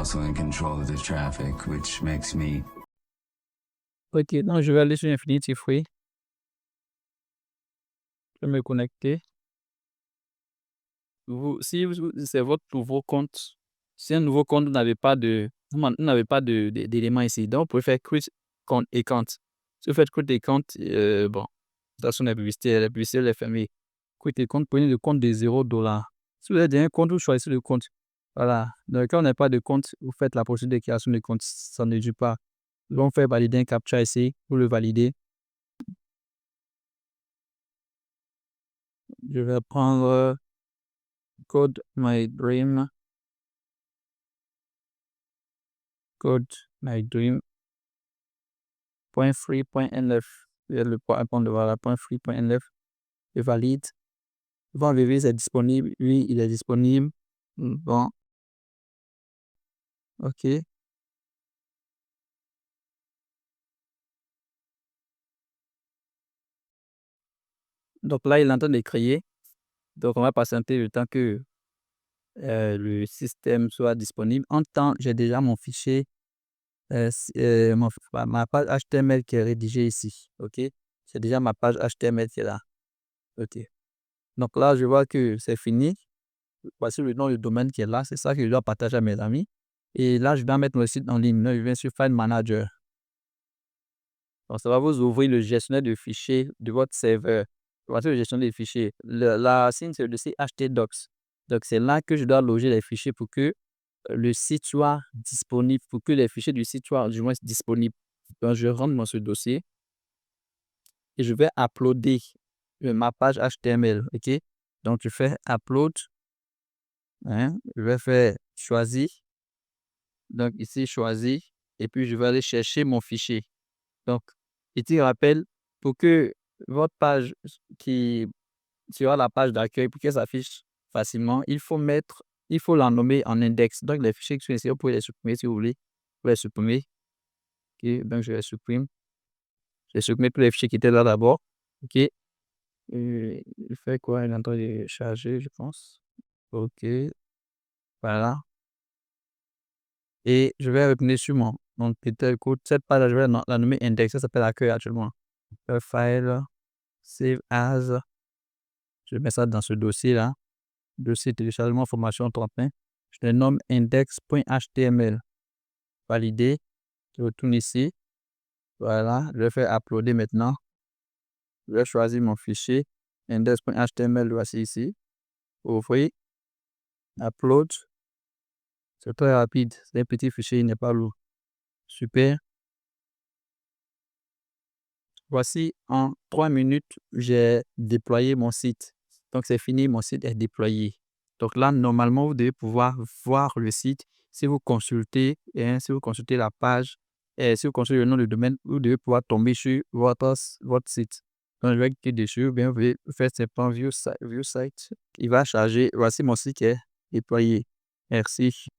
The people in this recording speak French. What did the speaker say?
also in control of the traffic, which makes me... Ok, donc je vais aller sur Infinity Free. Je vais me connecter. Si c'est votre nouveau compte, si un nouveau compte, vous n'avez pas d'éléments ici. Donc, vous pouvez faire create account. Si vous faites create account, bon, attention la publicité elle est fermée. Create account, prenez le compte de $0. Si vous avez déjà un compte, vous choisissez le compte. Voilà. Donc, quand on n'a pas de compte, vous faites la procédure de création de compte. Ça ne dure pas. Nous allons faire valider un captcha ici. Vous le validez. Je vais prendre code my dream. Code my dream. .free.nf. Il y a le point de voilà, .free.nf. Je valide. Bon, vérifier c'est disponible. Oui, il est disponible. Bon. OK. Donc là, il est en train de créer. Donc, on va patienter le temps que le système soit disponible. En temps, j'ai déjà mon fichier, ma page HTML qui est rédigée ici. OK. C'est déjà ma page HTML qui est là. OK. Donc là, je vois que c'est fini. Voici le nom du domaine qui est là. C'est ça que je dois partager à mes amis. Et là, je dois mettre le site en ligne. Là, je viens sur File Manager. Donc, ça va vous ouvrir le gestionnaire de fichiers de votre serveur. Voici le gestionnaire de fichiers. La signe, c'est le dossier htdocs. Donc, c'est là que je dois loger les fichiers pour que le site soit disponible, pour que les fichiers du site soient du moins disponibles. Donc, je rentre dans ce dossier et je vais uploader ma page HTML. OK? Donc, je fais upload. Hein? Je vais faire choisir. Donc, ici, choisir. Et puis, je vais aller chercher mon fichier. Donc, petit rappel, pour que votre page qui sera la page d'accueil, pour qu'elle s'affiche facilement, il faut la nommer en index. Donc, les fichiers qui sont ici, vous pouvez les supprimer si vous voulez. Vous pouvez les supprimer. OK, donc je les supprime. Je vais supprimer tous les fichiers qui étaient là d'abord. OK. Il fait quoi? Il est en train de charger, je pense. OK. Voilà. Et je vais revenir sur mon Twitter code. Cette page, je vais la nommer index. Ça s'appelle accueil actuellement. File, save as. Je mets ça dans ce dossier-là. Dossier téléchargement formation 31. Je le nomme index.html. Validé. Je retourne ici. Voilà. Je vais faire uploader maintenant. Je vais choisir mon fichier. Index.html, voici ici. Ouvrir. Upload. C'est très rapide. C'est un petit fichier, il n'est pas lourd. Super. Voici, en 3 minutes, j'ai déployé mon site. Donc, c'est fini, mon site est déployé. Donc là, normalement, vous devez pouvoir voir le site. Si vous consultez la page, et si vous consultez le nom du domaine, vous devez pouvoir tomber sur votre site. Donc, je vais cliquer dessus, bien, vous pouvez faire simplement view site. Il va charger. Voici mon site qui est déployé. Merci.